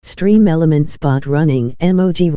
Stream element spot running emoji.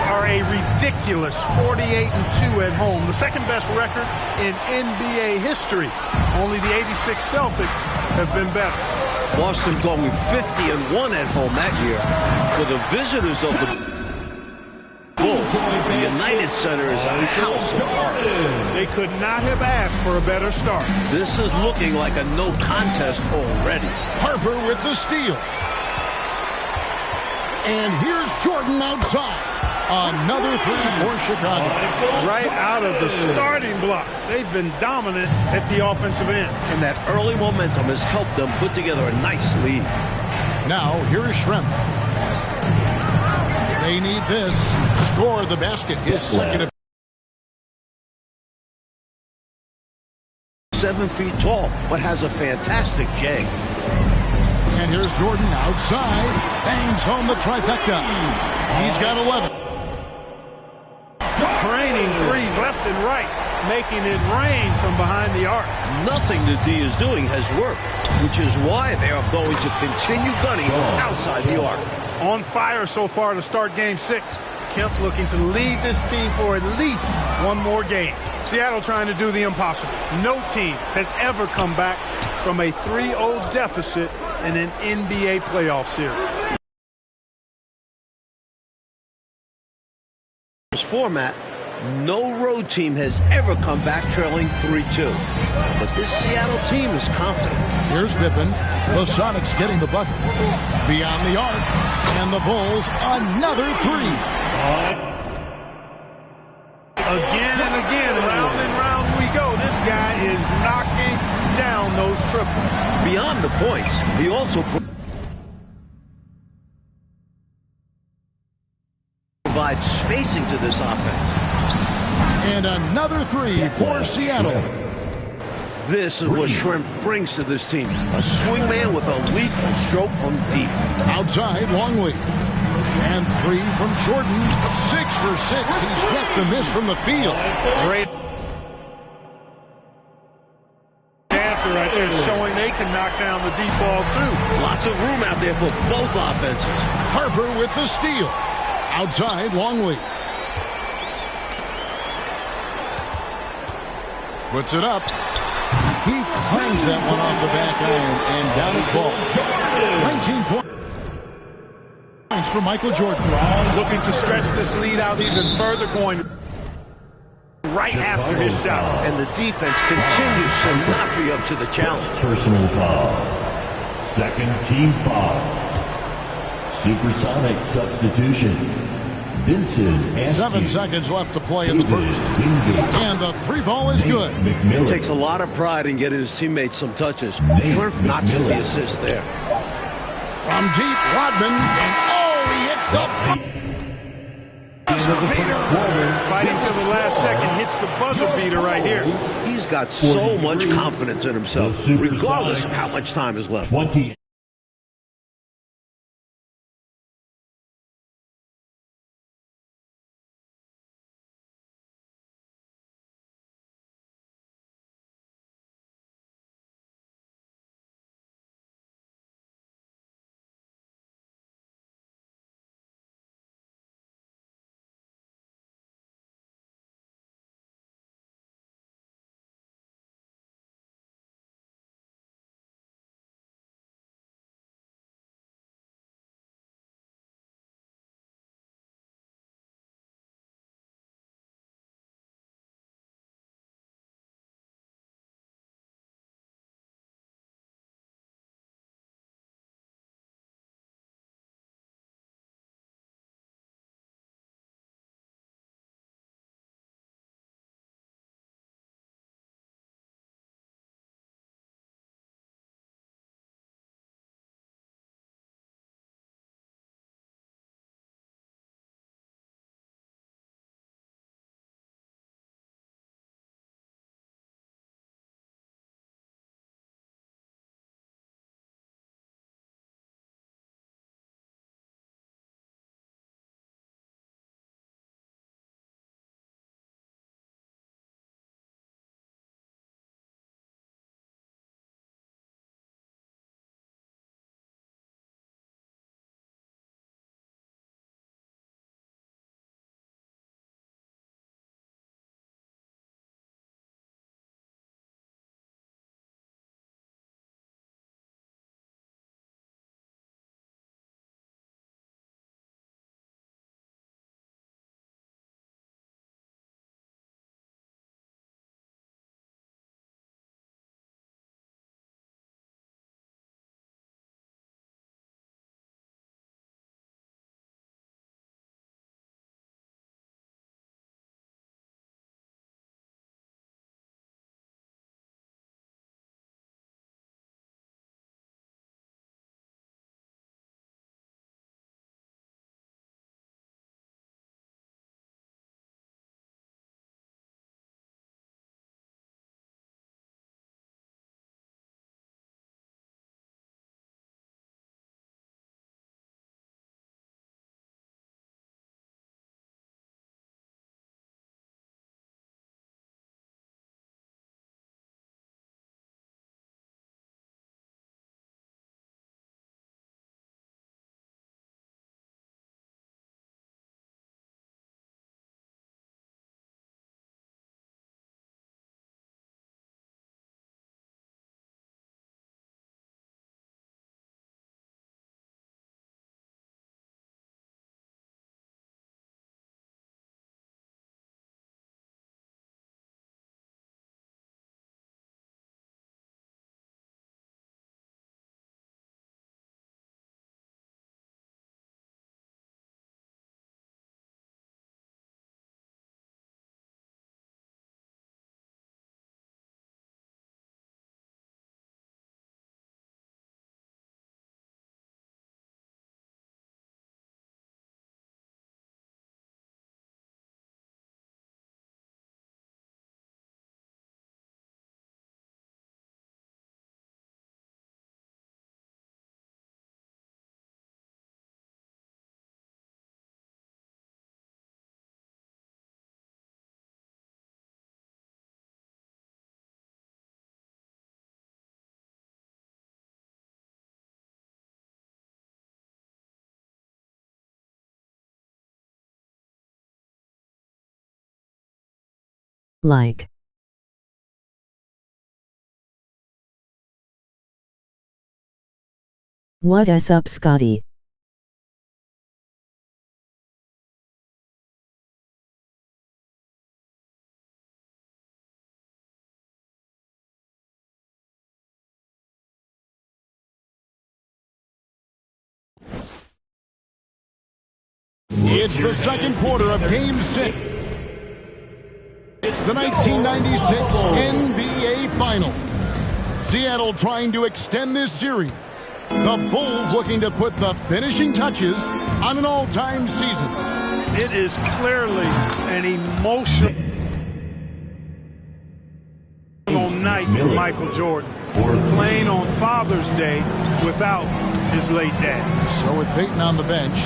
Are a ridiculous 48-2 at home, the second best record in NBA history. Only the '86 Celtics have been better. Boston going 50-1 at home that year. For the visitors of the Bulls, the United Center is a house of horrors. They could not have asked for a better start. This is looking like a no contest already. Harper with the steal. And here's Jordan outside. Another three for Chicago. Right out of the starting blocks. They've been dominant at the offensive end. And that early momentum has helped them put together a nice lead. Now, here is Schrempf. They need this. Score the basket. His second of 7 feet tall, but has a fantastic jang. And here's Jordan outside. Bangs home the trifecta. He's got 11. Training threes left and right, making it rain from behind the arc. Nothing the D is doing has worked, which is why they are going to continue gunning from outside the arc. On fire so far to start Game 6. Kemp looking to lead this team for at least one more game. Seattle trying to do the impossible. No team has ever come back from a 3-0 deficit in an NBA playoff series. This format, no road team has ever come back trailing 3-2. But this Seattle team is confident. Here's Pippen. The Sonics getting the bucket. Beyond the arc. And the Bulls another three. Again and again, round and round we go. This guy is knocking down those triples. Beyond the points, he also provides spacing to this offense. And another three for Seattle. This is what Shrimp brings to this team. A swingman with a lethal stroke from deep. Outside, Longley. And three from Jordan. 6 for 6. He's yet to miss from the field. Great answer right there, showing they can knock down the deep ball too. Lots of room out there for both offenses. Harper with the steal. Outside, Longley. Puts it up. He clangs that one off the back iron and down it falls. 19 points for Michael Jordan. Looking to stretch this lead out even further, going right after his shot. And the defense continues to not be up to the challenge. Personal foul. Second team foul. Supersonic substitution. Vincent Askew. 7 seconds left to play in the first. And the three ball is good. He takes a lot of pride in getting his teammates some touches. Shrimp notches the assist there. From deep, Rodman. And he hits the buzzer beater. Fighting till the last second, hits the buzzer beater right here. He's got so much confidence in himself, regardless of how much time is left. 20. Like. What's up, Scotty? It's the second quarter of Game 6. It's the 1996 NBA Finals. Seattle trying to extend this series. The Bulls looking to put the finishing touches on an all-time season. It is clearly an emotional night for Michael Jordan, playing on Father's Day without his late dad. So with Peyton on the bench,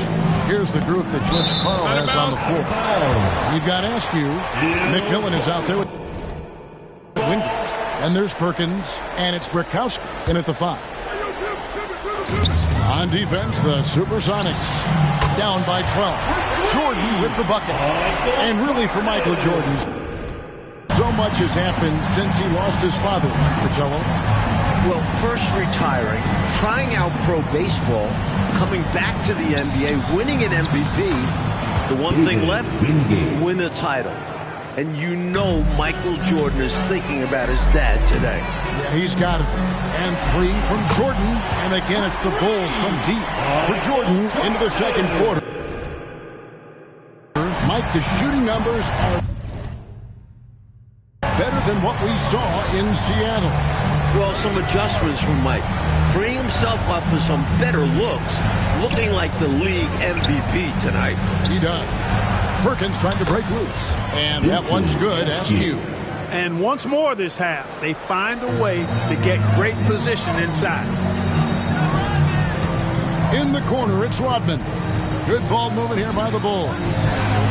here's the group that George Karl has on the floor. We've got Askew. McMillan is out there with Wingate. And there's Perkins, and it's Brikowski in at the 5. On defense, the Supersonics down by 12. Jordan with the bucket. And really for Michael Jordan, so much has happened since he lost his father, Pacello. Well, first retiring, trying out pro baseball, coming back to the NBA, winning an MVP. The one thing left, win the title. And you know Michael Jordan is thinking about his dad today. Yeah, he's got it. And 3 from Jordan. And again, it's the Bulls from deep for Jordan into the second quarter. Mike, the shooting numbers are better than what we saw in Seattle. Well, some adjustments from Mike. Freeing himself up for some better looks. Looking like the league MVP tonight. He does. Perkins trying to break loose. And that one's good. Askew. And once more this half, they find a way to get great position inside. In the corner, it's Rodman. Good ball movement here by the Bulls.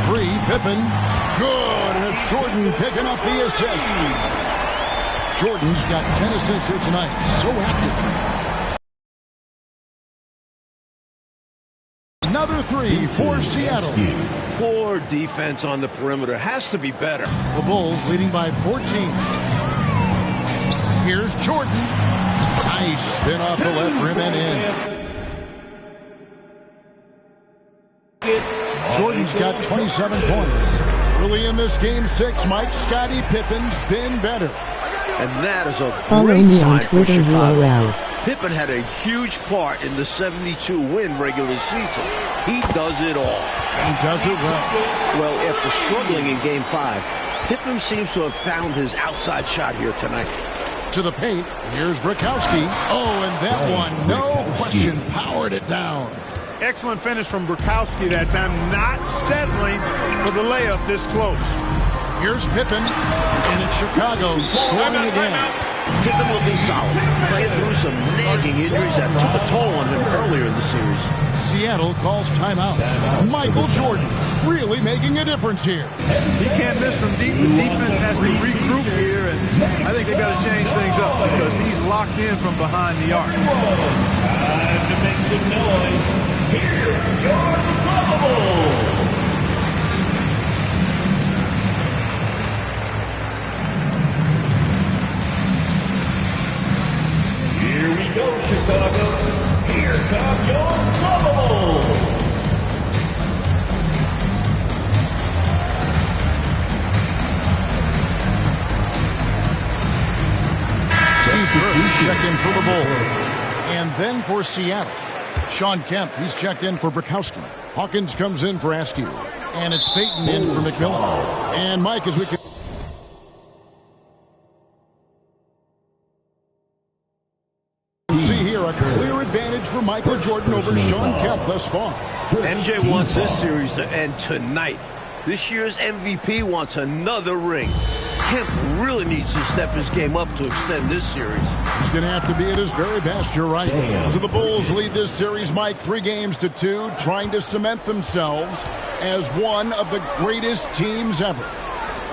3, Pippen. Good. And it's Jordan picking up the assist. Jordan's got 10 assists here tonight. So active. Another 3 for Seattle. Poor defense on the perimeter. Has to be better. The Bulls leading by 14. Here's Jordan. Nice spin off the left rim and in. Jordan's got 27 points. Early in this game 6, Mike, Scottie Pippen's been better. And that is a Follow great me sign on for Twitter Chicago. URL. Pippen had a huge part in the 72-win regular season. He does it all. And does it well. Well, after struggling in Game 5, Pippen seems to have found his outside shot here tonight. To the paint, here's Brikowski. Oh, and that one, no question, powered it down. Excellent finish from Brikowski that time, not settling for the layup this close. Here's Pippen, and it's Chicago scoring again. Pippen looking solid, playing through some nagging injuries that took a toll on him earlier in the series. Seattle calls timeout. Michael Jordan really making a difference here. He can't miss from deep. The defense has to regroup here, and I think they got to change things up because he's locked in from behind the arc. Time to make some noise. Here, your Bubble. Here we go, Chicago. Here come your Bubble. Steve Kerr checked in for the Bulls. And then for Seattle, Sean Kemp, he's checked in for Brikowski. Hawkins comes in for Askew. And it's Peyton in for McMillan. And Mike, as we can see here, a clear advantage for Michael Jordan over Sean Kemp thus far. MJ wants this series to end tonight. This year's MVP wants another ring. Kemp really needs to step his game up to extend this series. He's going to have to be at his very best, you're right. So the Bulls lead this series, Mike, 3-2, trying to cement themselves as one of the greatest teams ever.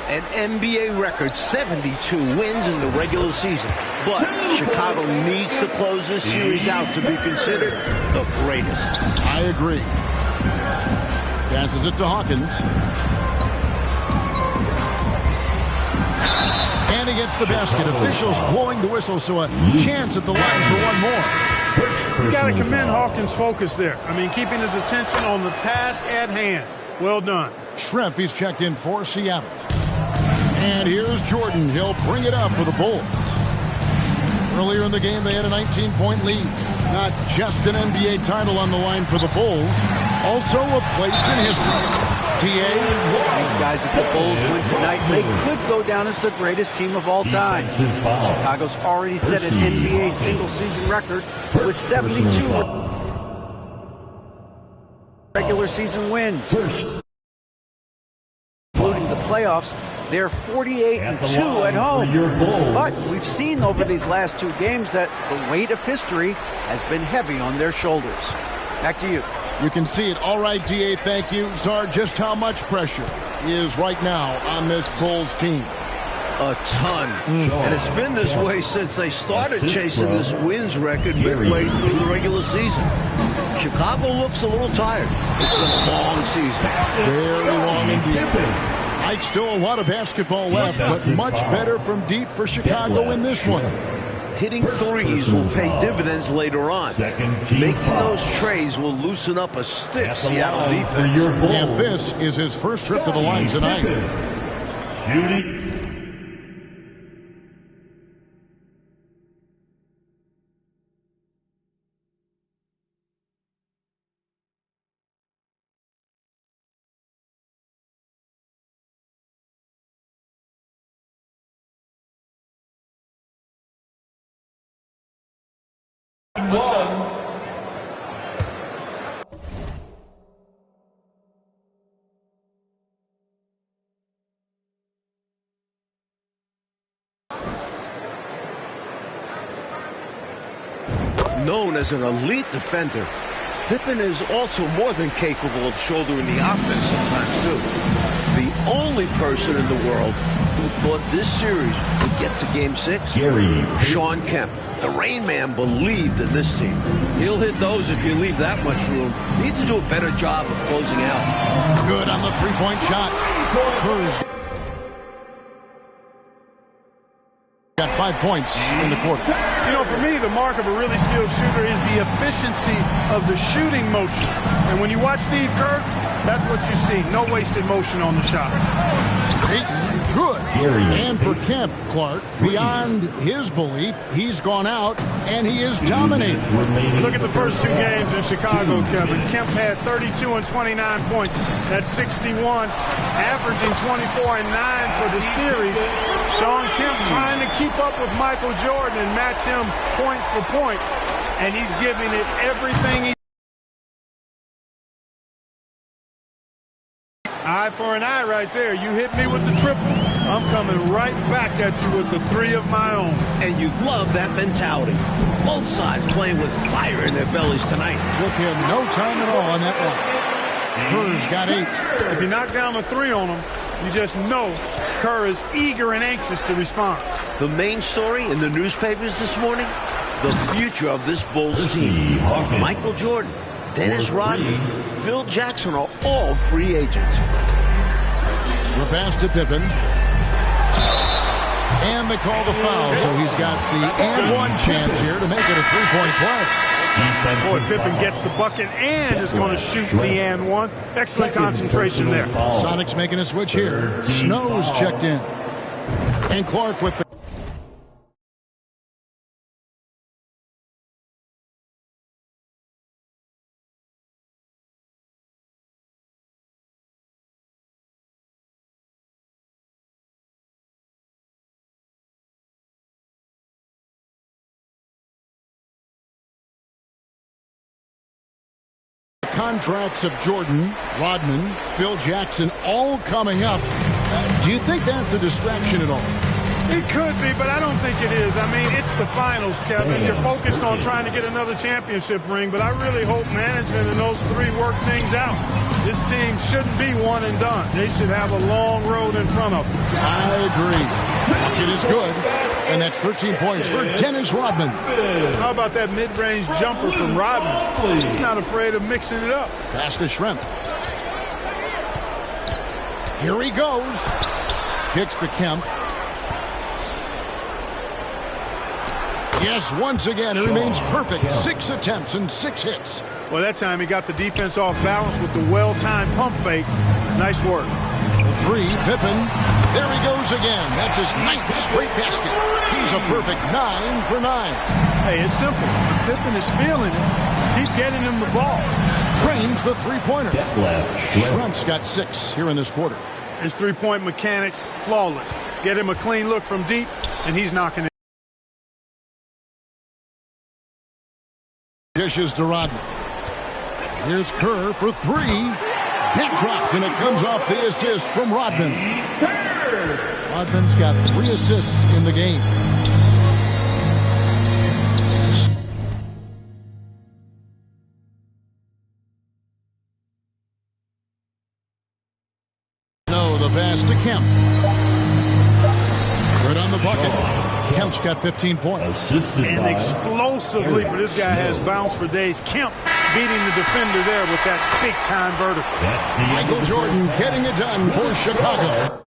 An NBA record, 72 wins in the regular season. But Chicago needs to close this series out to be considered the greatest. I agree. Passes it to Hawkins. And he gets the basket. Officials blowing the whistle, so a chance at the line for one more. You got to commend Hawkins' focus there. I mean, keeping his attention on the task at hand. Well done. Schrempf, he's checked in for Seattle. And here's Jordan. He'll bring it up for the Bulls. Earlier in the game, they had a 19-point lead. Not just an NBA title on the line for the Bulls, also a place in history. These guys, if the Bulls win tonight, they could go down as the greatest team of all time. Chicago's already set an NBA single-season record with 72 regular season wins. Including the playoffs, they're 48-2 at home. But we've seen over these last two games that the weight of history has been heavy on their shoulders. Back to you. You can see it. All right, D.A., thank you. Czar, just how much pressure is right now on this Bulls team? A ton. And it's been this way since they started chasing this wins record midway through the regular season. Chicago looks a little tired. It's been a long season. Very long indeed. Mike, still a lot of basketball left, but much better from deep for Chicago in this one. Hitting threes will pay dividends later on. Making those trays will loosen up a stiff Seattle defense. And this is his first trip to the line tonight. Known as an elite defender, Pippen is also more than capable of shouldering the offense sometimes, too. The only person in the world who thought this series would get to Game 6? Shawn Kemp. The Rain Man believed in this team. He'll hit those if you leave that much room. Need to do a better job of closing out. Good on the three-point shot. Kerr's got 5 points in the quarter. You know, for me, the mark of a really skilled shooter is the efficiency of the shooting motion. And when you watch Steve Kerr, that's what you see. No wasted motion on the shot. Good. And for Kemp, Clark, beyond his belief, he's gone out and he is dominating. Look at the first two games in Chicago, Kevin. Kemp had 32 and 29 points. That's 61, averaging 24 and 9 for the series. Shawn Kemp trying to keep up with Michael Jordan and match him point for point. And he's giving it everything he. Eye for an eye right there. You hit me with the triple. I'm coming right back at you with the three of my own. And you love that mentality. Both sides playing with fire in their bellies tonight. Took him no time at all on that one. Kerr's got 8. If you knock down a three on him, you just know Kerr is eager and anxious to respond. The main story in the newspapers this morning, the future of this Bulls team. Michael Jordan, Dennis Rodman, Phil Jackson are all free agents. We're pass to Pippen. And they call the foul, so he's got the and one chance here to make it a three-point play. Boy, Pippen gets the bucket and is going to shoot the and one. Excellent concentration there. Sonics making a switch here. Snow's checked in. And Clark with the contracts of Jordan, Rodman, Phil Jackson, all coming up. Do you think that's a distraction at all? It could be, but I don't think it is. I mean, it's the finals, Kevin. You're focused on trying to get another championship ring, but I really hope management and those three work things out. This team shouldn't be one and done. They should have a long road in front of them. I agree. It is good, and that's 13 points for Dennis Rodman. How about that mid-range jumper from Rodman? He's not afraid of mixing it up. Pass to Schrempf. Here he goes. Kicks to Kemp. Yes, once again, it remains perfect. 6 attempts and 6 hits. Well, that time he got the defense off balance with the well-timed pump fake. Nice work. The 3, Pippen. There he goes again. That's his 9th straight basket. He's a perfect 9 for 9. Hey, it's simple. If Pippen is feeling it, keep getting him the ball. Trains the three-pointer. Schrump's got 6 here in this quarter. His three-point mechanics, flawless. Get him a clean look from deep, and he's knocking it. Dishes to Rodman. Here's Kerr for 3. That drops, and it comes off the assist from Rodman. Rodman's got 3 assists in the game. No, the pass to Kemp. Good on the bucket. Kemp's got 15 points. And explosive leaper. This guy has bounce for days. Kemp beating the defender there with that big-time vertical. Michael Jordan getting it done for Chicago.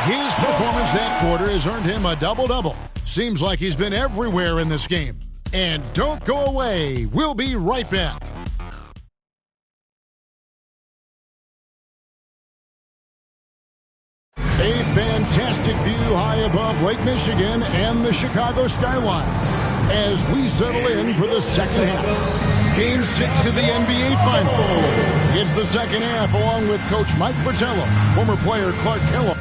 His performance that quarter has earned him a double-double. Seems like he's been everywhere in this game. And don't go away. We'll be right back. A fantastic view high above Lake Michigan and the Chicago skyline as we settle in for the second half. Game 6 of the NBA Final. It's the second half along with Coach Mike Fratello, former player Clark Kellogg.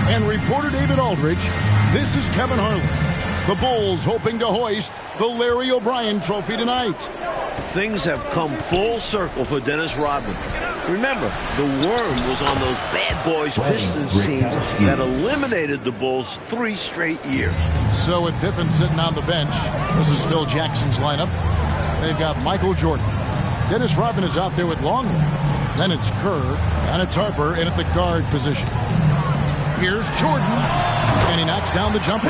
And reporter David Aldridge, this is Kevin Harlan. The Bulls hoping to hoist the Larry O'Brien Trophy tonight. Things have come full circle for Dennis Rodman. Remember, the worm was on those bad boys Pistons teams that eliminated the Bulls 3 straight years. So with Pippen sitting on the bench, this is Phil Jackson's lineup. They've got Michael Jordan. Dennis Rodman is out there with Longley. Then it's Kerr, and it's Harper in at the guard position. Here's Jordan, and he knocks down the jumper.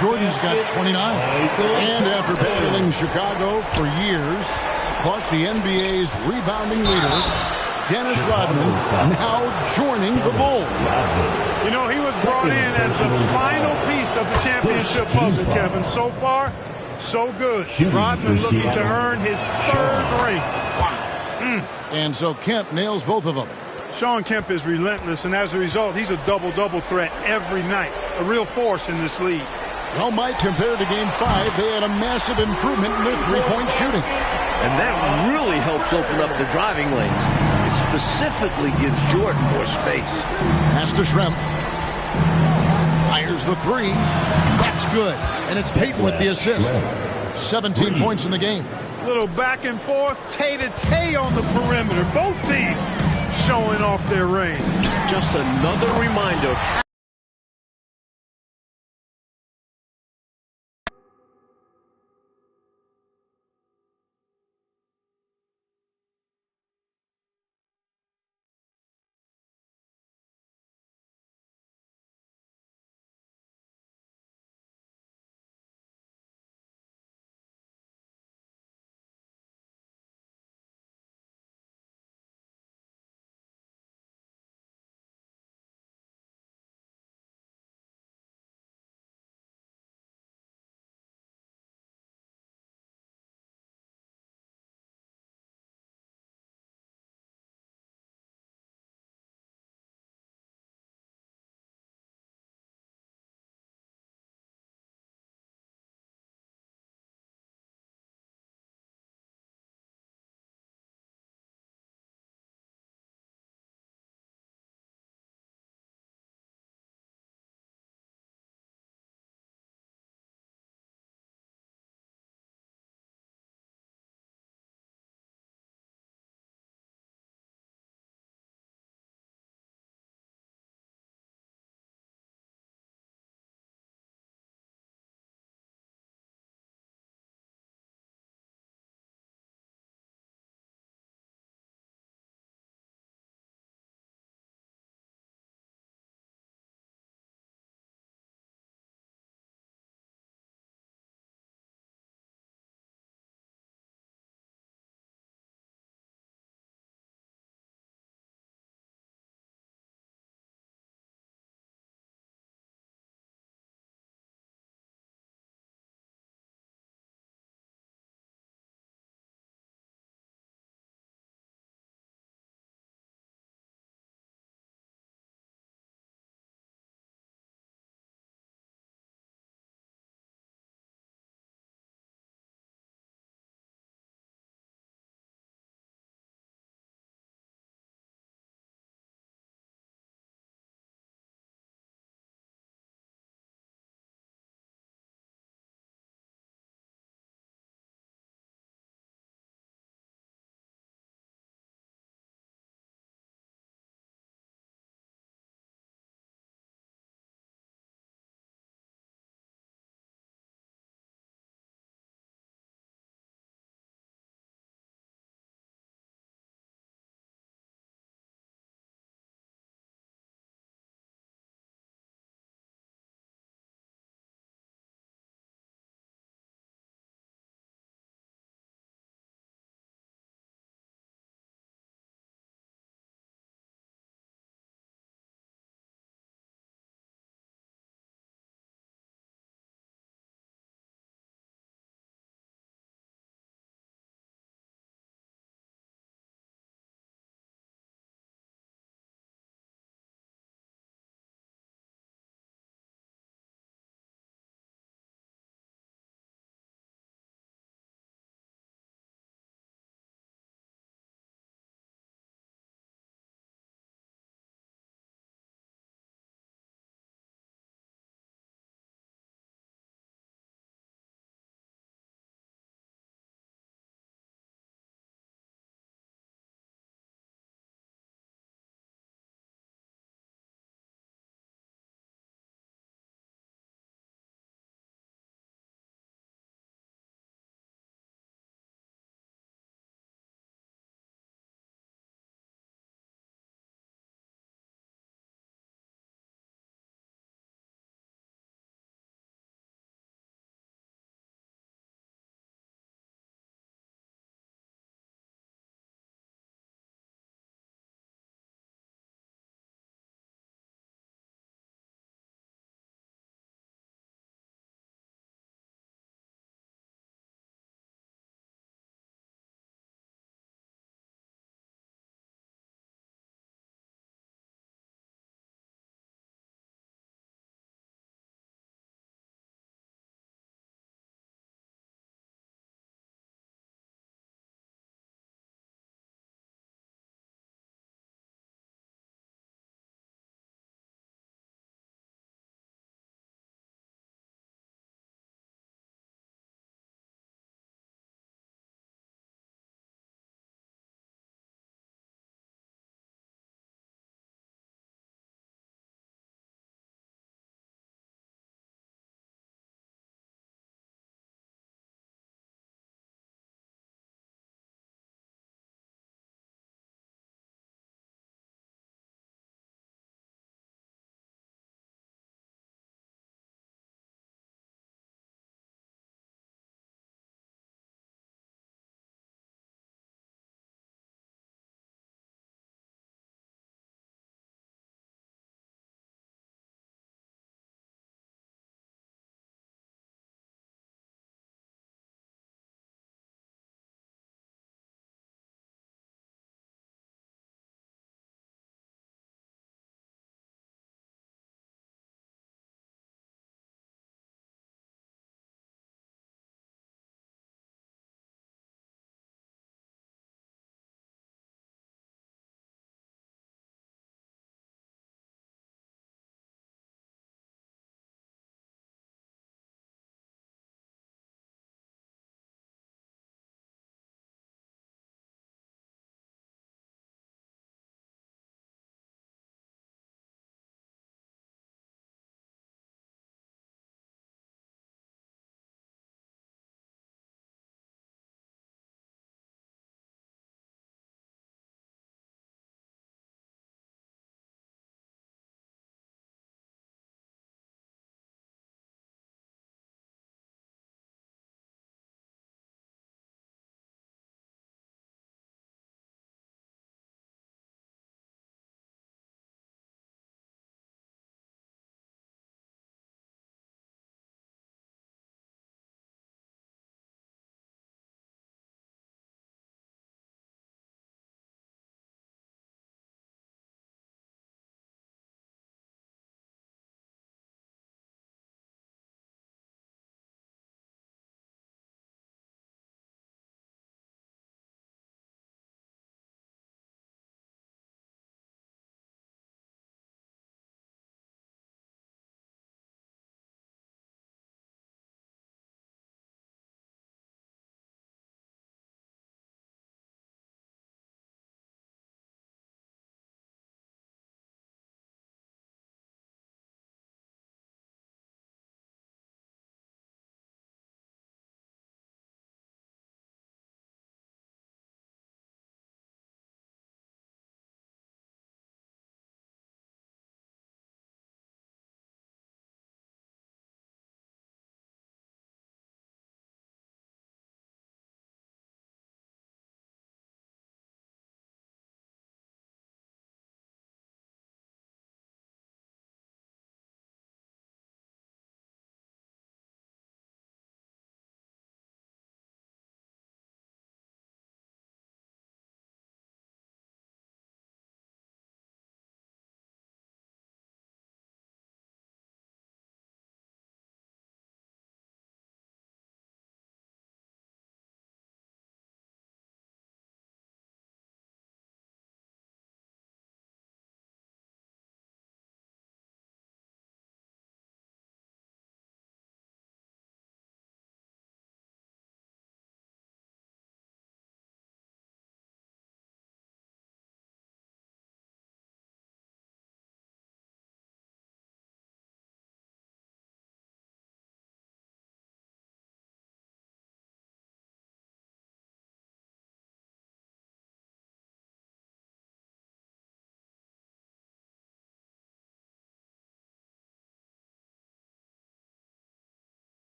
Jordan's got 29. And after battling Chicago for years, Clark, the NBA's rebounding leader, Dennis Rodman, now joining the Bulls. You know, he was brought in as the final piece of the championship puzzle, Kevin. So far, so good. Rodman looking to earn his 3rd ring. Wow. And so Kemp nails both of them. Shawn Kemp is relentless, and as a result, he's a double-double threat every night. A real force in this league. Well, Mike, compared to Game 5, they had a massive improvement in their three-point shooting. And that really helps open up the driving lanes. It specifically gives Jordan more space. Pass to Schrempf. Fires the 3. That's good. And it's Payton with the assist. 17 points in the game. Little back and forth, tay-to-tay on the perimeter. Both teams showing off their range. Just another reminder of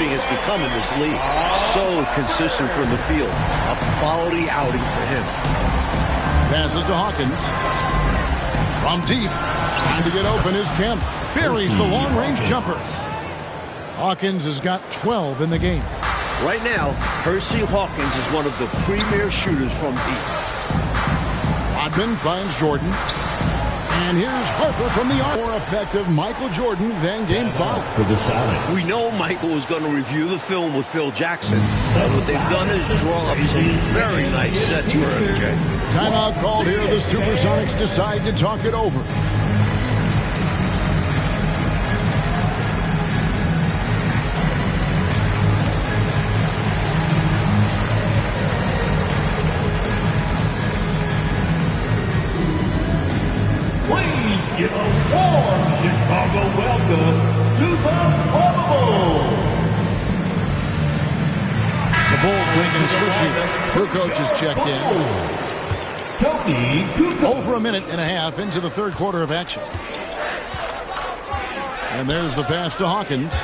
shooting has become in this league. So consistent from the field. A quality outing for him. Passes to Hawkins. From deep. Trying to get open is Kemp. Buries the long-range jumper. Hawkins has got 12 in the game. Right now, Hersey Hawkins is one of the premier shooters from deep. Rodman finds Jordan. And here's Harper from the arc. More effective Michael Jordan than Game 5. For the Sonics. We know Michael was going to review the film with Phil Jackson. And what they've done is draw up some very nice sets for MJ. Timeout called here. The Supersonics decide to talk it over. Give a warm Chicago welcome to the Bubbles. The Bulls making a switch here. Kukoc has checked in. Tony Kukoc. Over a minute and a half into the third quarter of action. And there's the pass to Hawkins.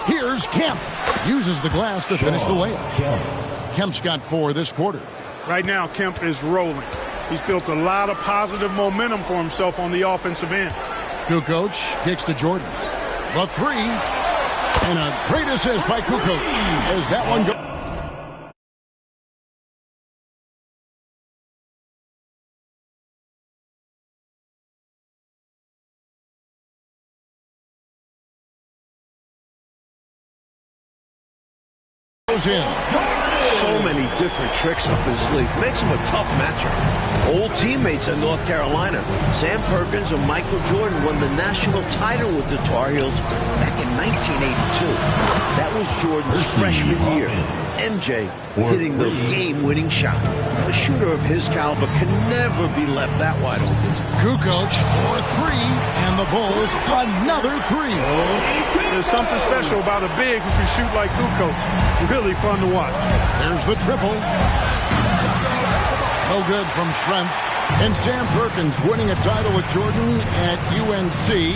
Here's Kemp. Uses the glass to finish the layup. Kemp's got 4 this quarter. Right now, Kemp is rolling. He's built a lot of positive momentum for himself on the offensive end. Kukoc kicks to Jordan. The 3. And a great assist by Kukoc as that one goes. In. So many different tricks up his sleeve. Makes him a tough matchup. Old teammates at North Carolina. Sam Perkins and Michael Jordan won the national title with the Tar Heels back in 1982. That was Jordan's freshman year. MJ hitting the game-winning shot. A shooter of his caliber can never be left that wide open. Kukoc for 3, and the Bulls another 3. There's something special about a big who can shoot like Kukoc. Really fun to watch. There's the triple. No good from Schrempf. And Sam Perkins winning a title with Jordan at UNC.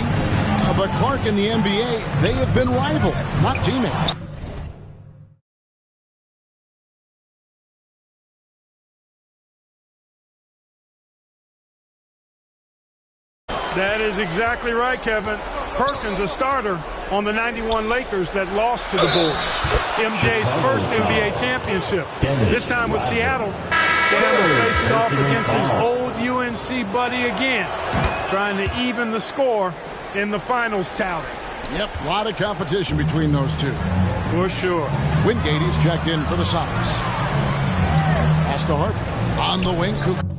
But Clark in the NBA, they have been rivals, not teammates. That is exactly right, Kevin. Perkins, a starter on the 91 Lakers that lost to the Bulls. MJ's first NBA championship. This time with Seattle. Sam facing off against his old UNC buddy again, trying to even the score in the finals tally. Yep, a lot of competition between those two. For sure. Wingate is checked in for the Sonics. Pass to Harper. On the wing, Kukoc.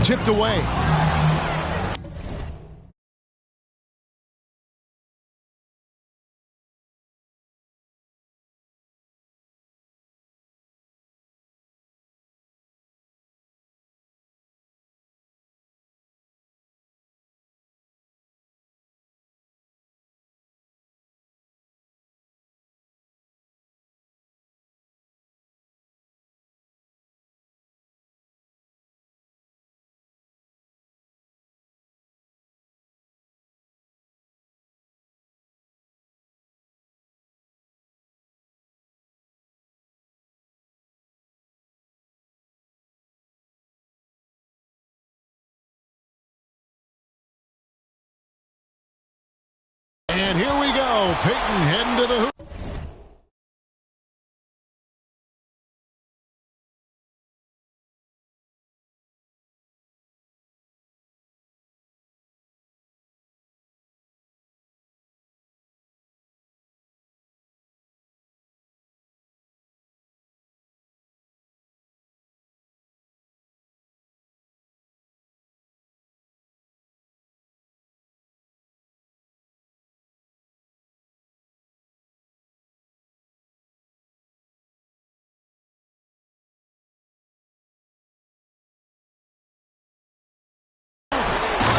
Tipped away. And here we go. Peyton heading to the hoop.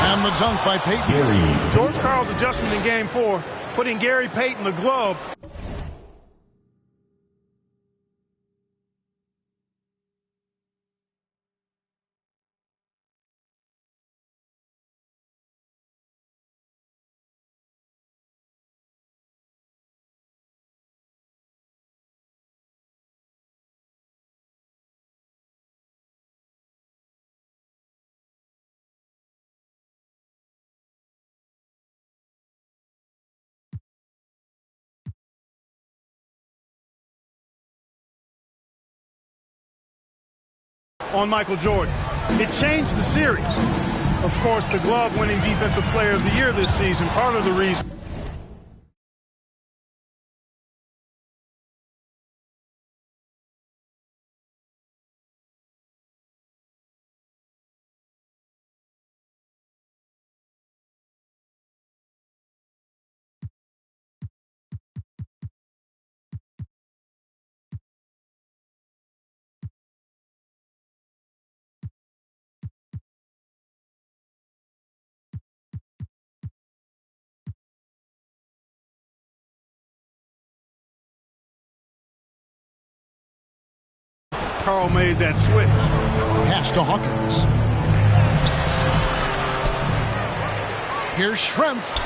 And the dunk by Peyton. George Karl's adjustment in Game 4, putting Gary Payton the glove. On Michael Jordan. It changed the series. Of course, the glove winning Defensive Player of the Year this season, part of the reason. Karl made that switch. Pass to Hawkins. Here's Schrempf.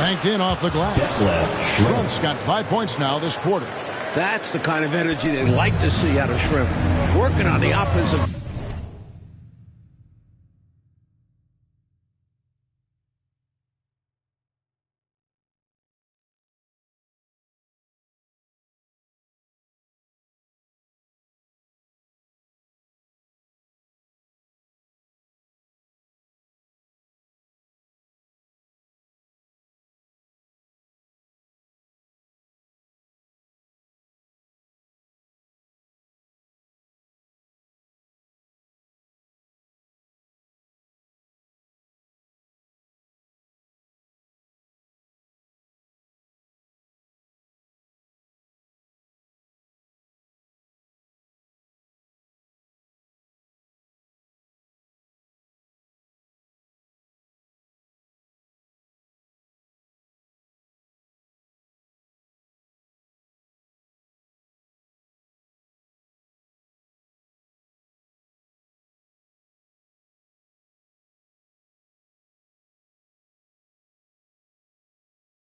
Banked in off the glass. Schrump's got 5 points now this quarter. That's the kind of energy they like to see out of Shrimp. Working on the offensive.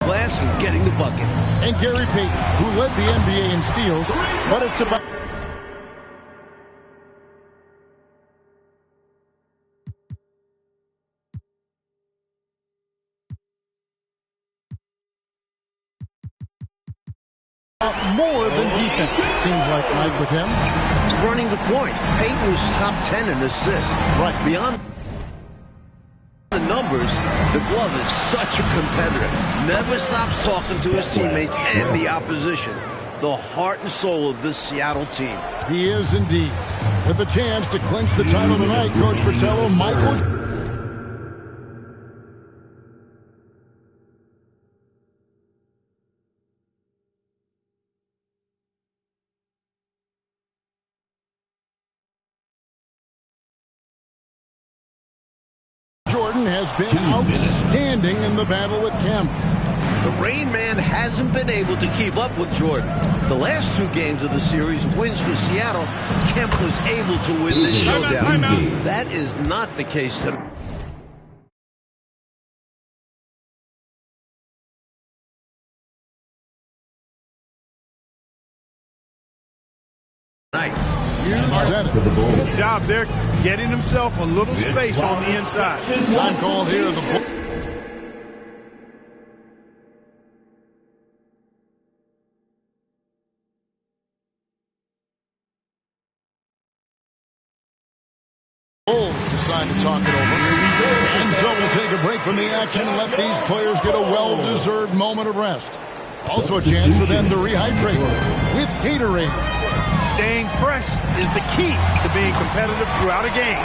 Glass and getting the bucket. And Gary Payton, who led the NBA in steals, but it's about... more than defense, it seems like, Mike, with him. Running the point. Payton was top 10 in assists. Right. Beyond the numbers, the glove is such a competitor. Never stops talking to his teammates and the opposition. The heart and soul of this Seattle team. He is indeed. With a chance to clinch the title tonight, Coach Fratello, Michael... Jordan has been outstanding in the battle with Kemp. The Rain Man hasn't been able to keep up with Jordan. The last 2 games of the series, wins for Seattle, Kemp was able to win this showdown. That is not the case tonight. Good job there, getting himself a little space on the inside. Time called here. Bulls decide to talk it over. And so we'll take a break from the action and let these players get a well-deserved moment of rest. Also a chance for them to rehydrate with Gatorade. Staying fresh is the key to being competitive throughout a game.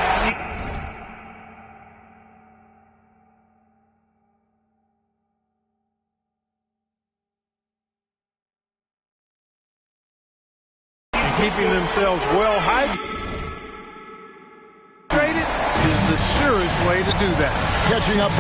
And keeping themselves well hydrated is the surest way to do that. Catching up.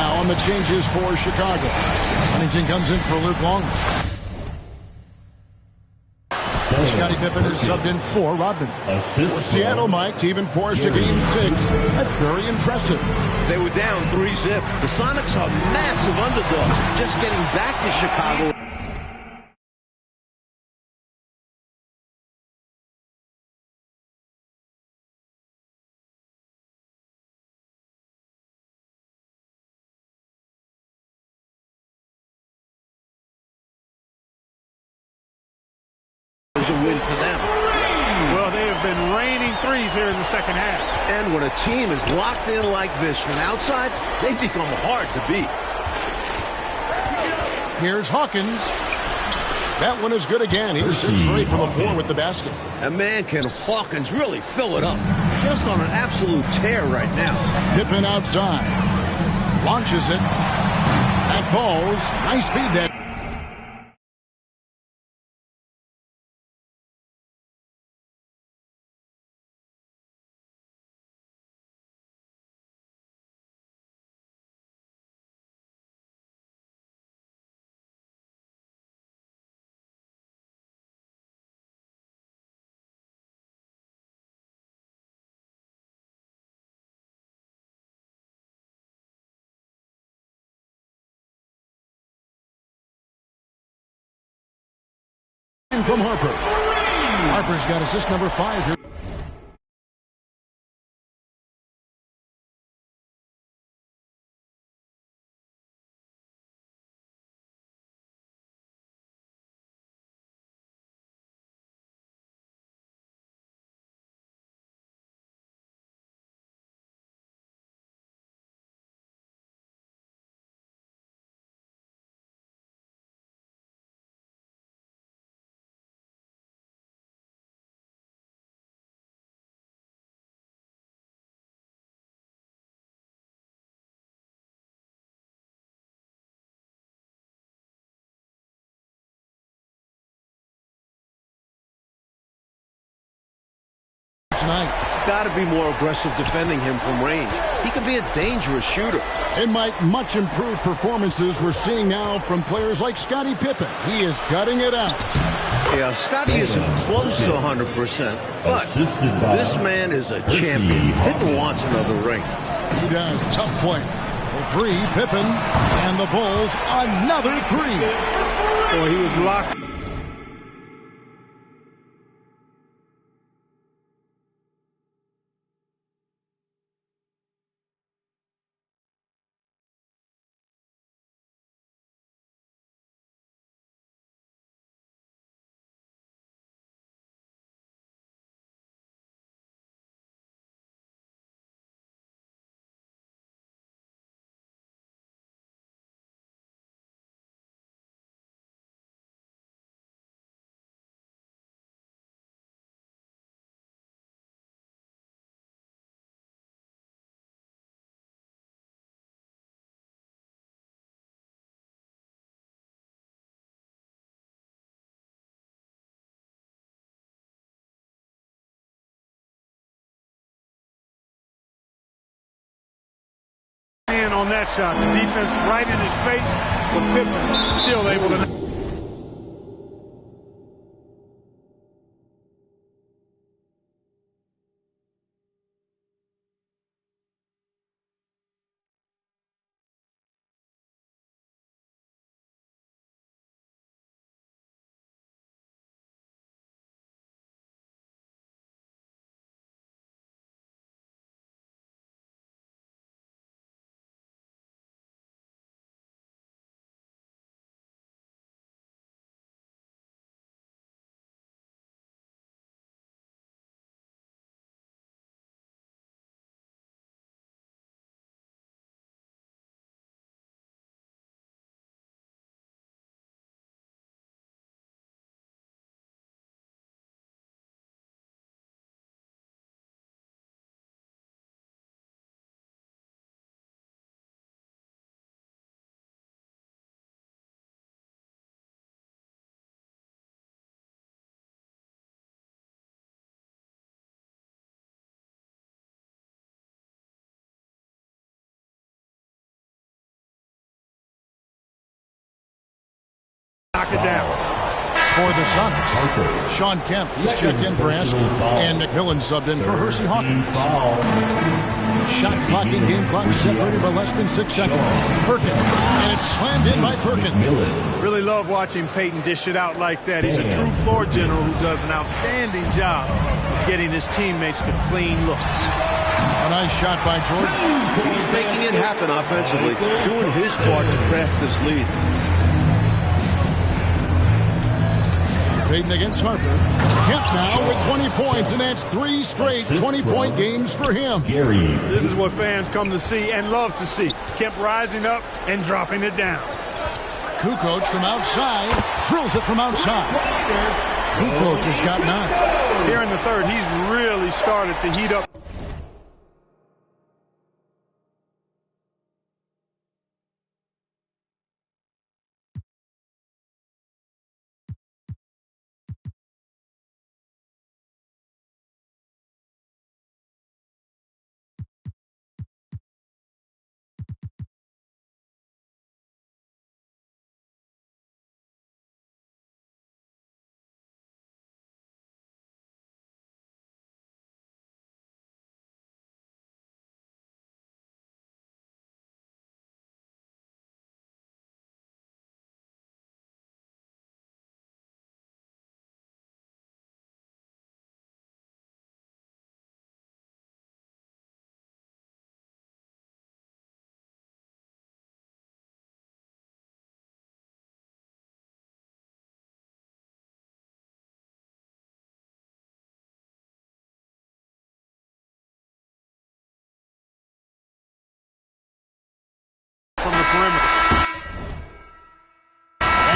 Now on the changes for Chicago. Huntington comes in for Luke Long. Scottie Pippen is subbed in for Rodman. For Seattle, Mike, to even force a game 6. That's very impressive. They were down 3-zip. The Sonics are massive underdogs. Just getting back to Chicago. A win for them. Well, they have been raining threes here in the second half. And when a team is locked in like this from outside, they become hard to beat. Here's Hawkins. That one is good again. He's 6 for 8 from the floor with the basket. And man, can Hawkins really fill it up. just on an absolute tear right now. Pippen outside. Launches it. That falls. Nice feed there. From Harper. Harper's got assist number 5 here. Tonight. Got to be more aggressive defending him from range. He can be a dangerous shooter. And Mike, much improved performances we're seeing now from players like Scottie Pippen. He is gutting it out. Yeah, Scottie isn't close to 100%, but this man is a champion. Pippen wants another ring. He does. Tough play. For 3, Pippen, and the Bulls, another 3. Boy, he was locked. On that shot, the defense right in his face, but Pippen still able to. Knock it down. For the Sonics, Sean Kemp, he's checked in for Haskell, and McMillan subbed in for Hersey Hawkins. Shot clock and game clock separated by less than 6 seconds. Perkins, and it's slammed in by Perkins. Really love watching Peyton dish it out like that. He's a true floor general who does an outstanding job of getting his teammates to clean looks. A nice shot by Jordan. He's making it happen offensively, doing his part to craft this lead. Peyton against Harper. Kemp now with 20 points, and that's 3 straight 20-point games for him. This is what fans come to see and love to see. Kemp rising up and dropping it down. Kukoc from outside, drills it from outside. Kukoc has got 9. Here in the third, he's really started to heat up.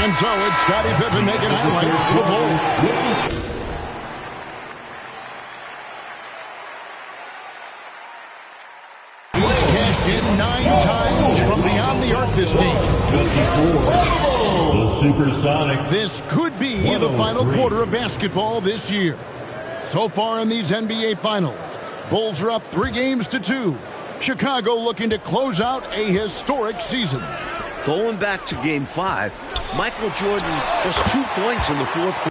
And so it's Scottie Pippen making highlights for the Bulls. He's cashed in 9 times from beyond the arc this game. 24. The Supersonics. This could be the final quarter of basketball this year. So far in these NBA Finals, Bulls are up 3 games to 2. Chicago looking to close out a historic season. Going back to Game 5, Michael Jordan just 2 points in the fourth quarter.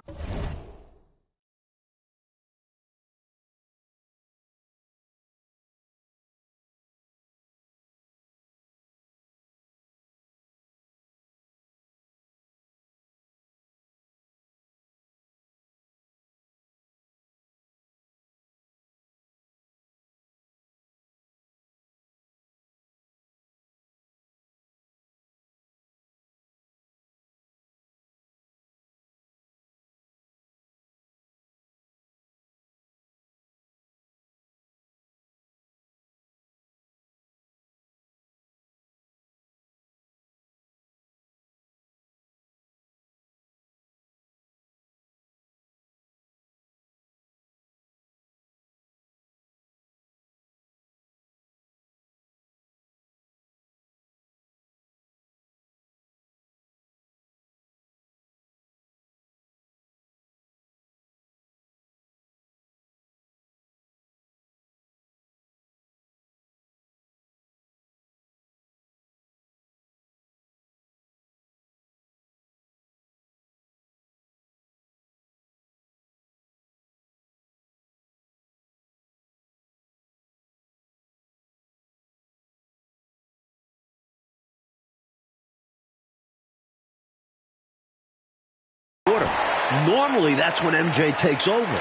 Normally, that's when MJ takes over.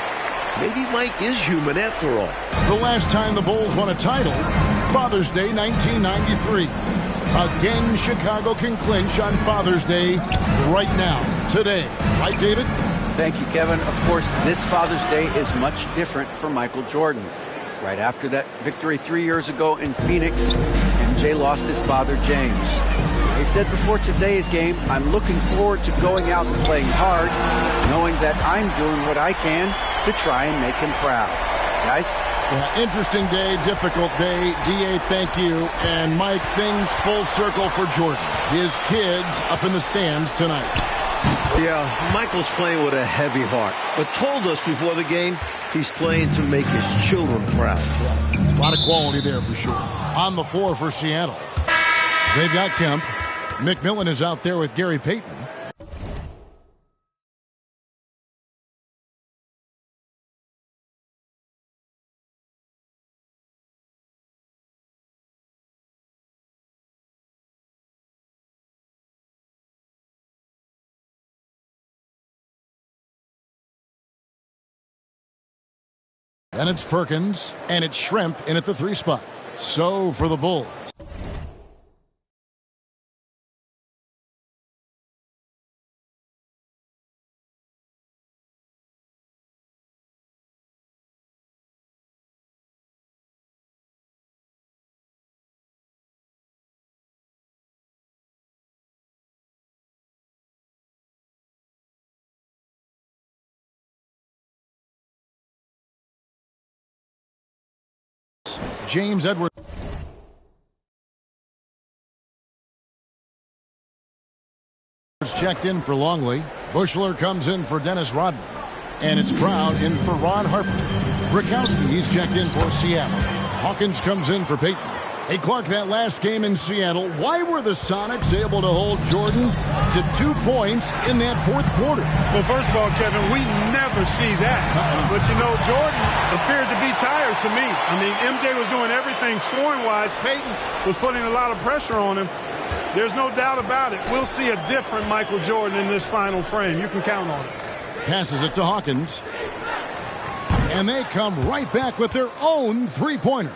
Maybe Mike is human after all. The last time the Bulls won a title, Father's Day 1993. Again, Chicago can clinch on Father's Day right now, today. Right, David? Thank you, Kevin. Of course, this Father's Day is much different for Michael Jordan. Right after that victory 3 years ago in Phoenix, MJ lost his father, James. He said before today's game, I'm looking forward to going out and playing hard, knowing that I'm doing what I can to try and make him proud. Guys? Yeah, interesting day, difficult day. D.A., thank you. And Mike, things full circle for Jordan. His kids up in the stands tonight. Yeah, Michael's playing with a heavy heart, but told us before the game he's playing to make his children proud. Yeah, a lot of quality there for sure. On the floor for Seattle, they've got Kemp. McMillan is out there with Gary Payton. Then it's Perkins, and it's Schrempf in at the 3 spot. So for the Bulls. James Edwards checked in for Longley. Bushler comes in for Dennis Rodman. And it's Brown in for Ron Harper. Brakowski, he's checked in for Seattle. Hawkins comes in for Payton. Hey, Clark, that last game in Seattle, why were the Sonics able to hold Jordan to 2 points in that fourth quarter? Well, first of all, Kevin, we never see that. But, you know, Jordan appeared to be tired to me. I mean, MJ was doing everything scoring-wise. Payton was putting a lot of pressure on him. There's no doubt about it. We'll see a different Michael Jordan in this final frame. You can count on it. Passes it to Hawkins. And they come right back with their own three-pointer.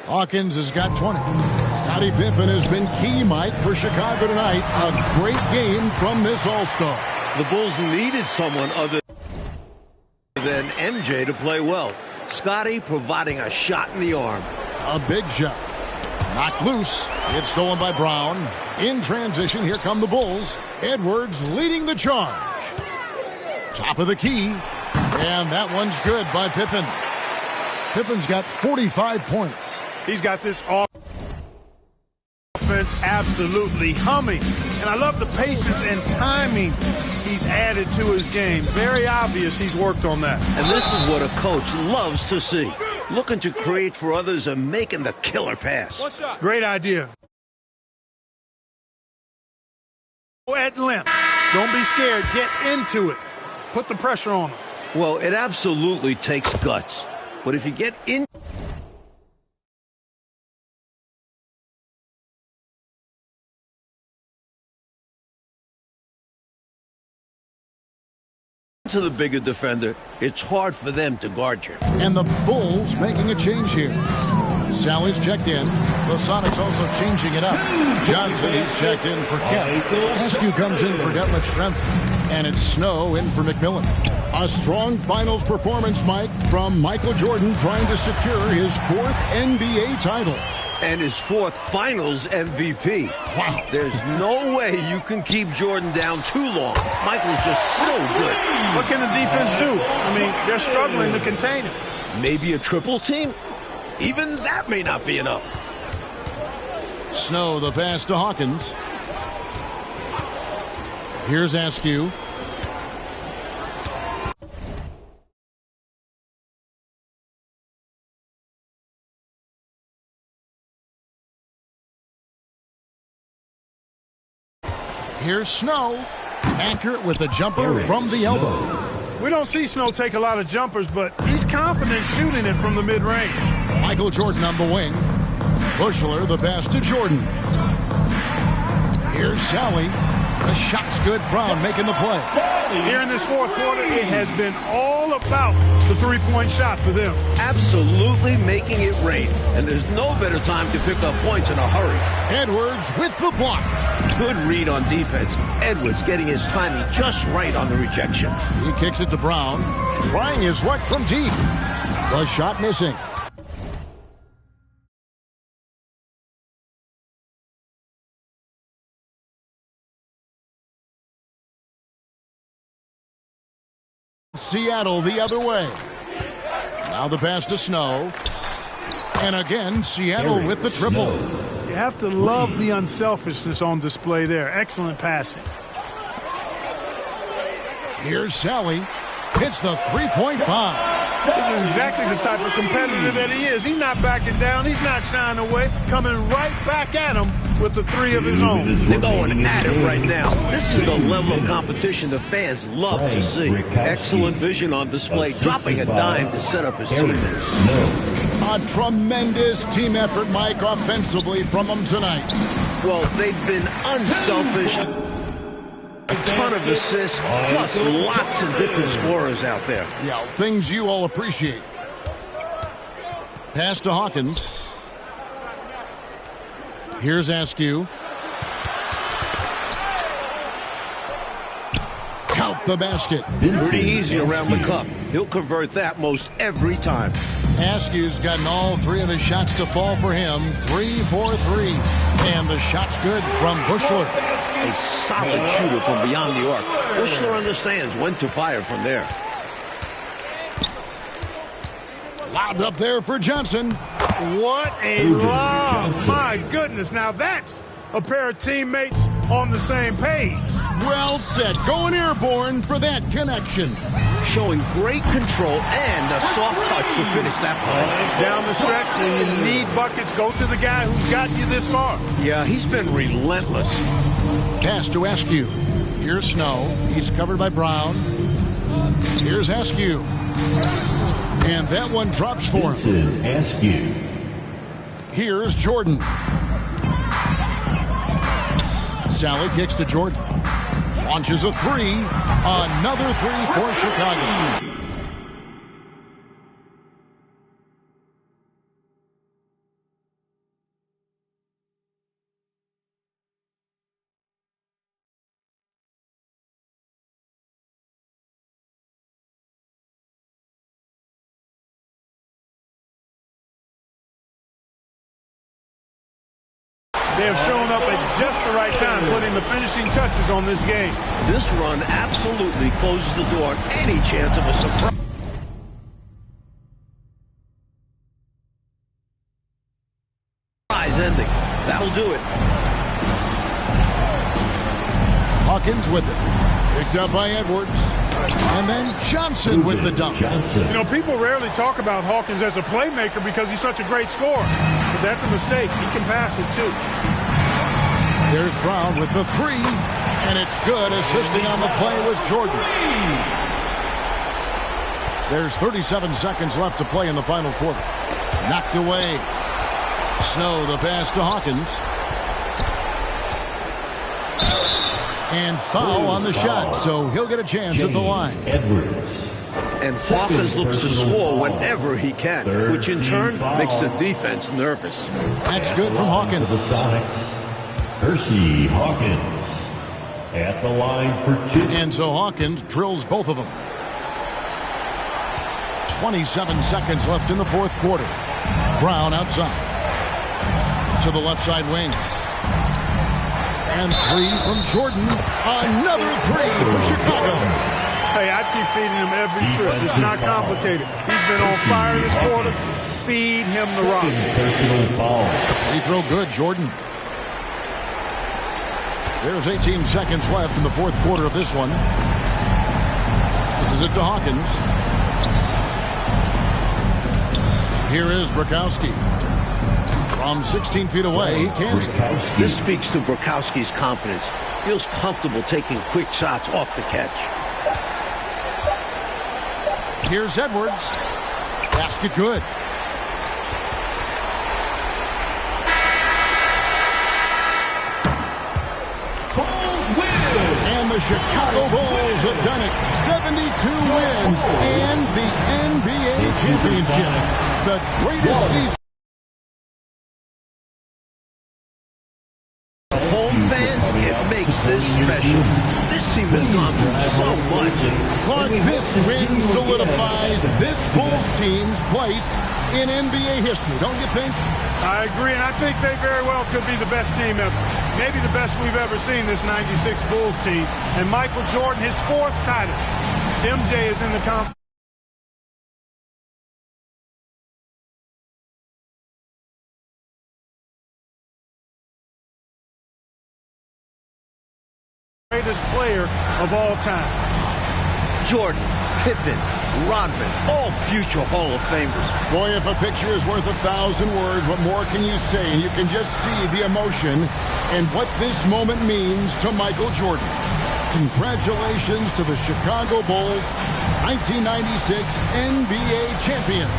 Hawkins has got 20. Scottie Pippen has been key, Mike, for Chicago tonight. A great game from this All-Star. The Bulls needed someone other than MJ to play well. Scottie providing a shot in the arm. A big shot. Knocked loose. It's stolen by Brown. In transition, here come the Bulls. Edwards leading the charge. Top of the key. And that one's good by Pippen. Pippen's got 45 points. He's got this offense absolutely humming. And I love the patience and timing he's added to his game. Very obvious he's worked on that. And this is what a coach loves to see. Looking to create for others and making the killer pass. Great idea. At length. Don't be scared. Get into it. Put the pressure on him. Well, it absolutely takes guts. But if you get into the bigger defender, it's hard for them to guard you. And the Bulls making a change here. Sally's checked in. The Sonics also changing it up. Johnson is checked in for Kemp. Askew comes in for Detlef Schrempf. And it's Snow in for McMillan. A strong finals performance, Mike, from Michael Jordan trying to secure his 4th NBA title. And his 4th finals MVP. Wow. There's no way you can keep Jordan down too long. Michael's just so good. What can the defense do? I mean, they're struggling to contain him. Maybe a triple team? Even that may not be enough. Snow the pass to Hawkins. Here's Askew. Here's Snow. Accurate with a jumper from the elbow. We don't see Snow take a lot of jumpers, but he's confident shooting it from the mid-range. Michael Jordan on the wing. Bushler the pass to Jordan. Here's Sally. The shot's good. Brown making the play. Here in this 4th quarter, it has been all about the three-point shot for them. Absolutely making it rain. And there's no better time to pick up points in a hurry. Edwards with the block. Good read on defense. Edwards getting his timing just right on the rejection. He kicks it to Brown. Trying his luck from deep. The shot missing. Seattle the other way. Now the pass to Snow. And again, Seattle with the triple. You have to love the unselfishness on display there. Excellent passing. Here's Sally. Hits the three-point bomb. This is exactly the type of competitor that he is. He's not backing down. He's not shying away. Coming right back at him with the 3 of his own. They're going at it right now. This is the level of competition the fans love to see. Excellent vision on display, dropping a dime to set up his teammates. A tremendous team effort, Mike, offensively from them tonight. Well, they've been unselfish. A ton of assists, plus lots of different scorers out there. Yeah, things you all appreciate. Pass to Hawkins. Here's Askew. Count the basket. Pretty easy around the cup. He'll convert that most every time. Askew's gotten all 3 of his shots to fall for him. 3 for 3. And the shot's good from Bushler. A solid shooter from beyond the arc. Bushler understands when to fire from there. Lobbed up there for Johnson. What a lob. My goodness. Now that's a pair of teammates on the same page. Well said. Going airborne for that connection. Showing great control and a soft touch to finish that play. Down the stretch, when you need buckets, go to the guy who's gotten you this far. Yeah, he's been relentless. Pass to Askew. Here's Snow. He's covered by Brown. Here's Askew. And that one drops for him. Askew. Here's Jordan. Sally kicks to Jordan. Launches a 3. Another 3 for Chicago. They have shown up at just the right time, putting the finishing touches on this game. This run absolutely closes the door on any chance of a surprise ending. That'll do it. Hawkins with it. Picked up by Edwards. And then Johnson with the dunk. You know, people rarely talk about Hawkins as a playmaker because he's such a great scorer. But that's a mistake. He can pass it, too. There's Brown with the three. And it's good. Assisting on the play was Jordan. There's 37 seconds left to play in the final quarter. Knocked away. Snow the pass to Hawkins. And foul on the shot, so he'll get a chance at the line. Edwards. And Hawkins looks to score whenever he can, which in turn makes the defense nervous. That's good from Hawkins. For the Sonics, Hersey Hawkins at the line for two. And so Hawkins drills both of them. 27 seconds left in the fourth quarter. Brown outside. To the left side wing. And three from Jordan. Another three for Chicago. Hey, I keep feeding him every trip. It's not complicated. He's been on fire this quarter. Feed him the rock. Personal foul. Free throw good, Jordan. There's 18 seconds left in the fourth quarter of this one. This is it to Hawkins. Here is Bukowski. From 16 feet away, he can't. This speaks to Bukowski's confidence. Feels comfortable taking quick shots off the catch. Here's Edwards. Basket good. Bulls win. And the Chicago Bulls have done it. 72 wins and the NBA championship. The greatest season. Makes this special. This team has gone through so much. Clark, this win solidifies this Bulls team's place in NBA history, don't you think? I agree, and I think they very well could be the best team ever. Maybe the best we've ever seen, this 96 Bulls team. And Michael Jordan, his fourth title. MJ is in the conference. Greatest player of all time. Jordan, Pippen, Rodman, all future Hall of Famers. Boy, if a picture is worth 1,000 words, what more can you say? And you can just see the emotion and what this moment means to Michael Jordan. Congratulations to the Chicago Bulls, 1996 NBA champions.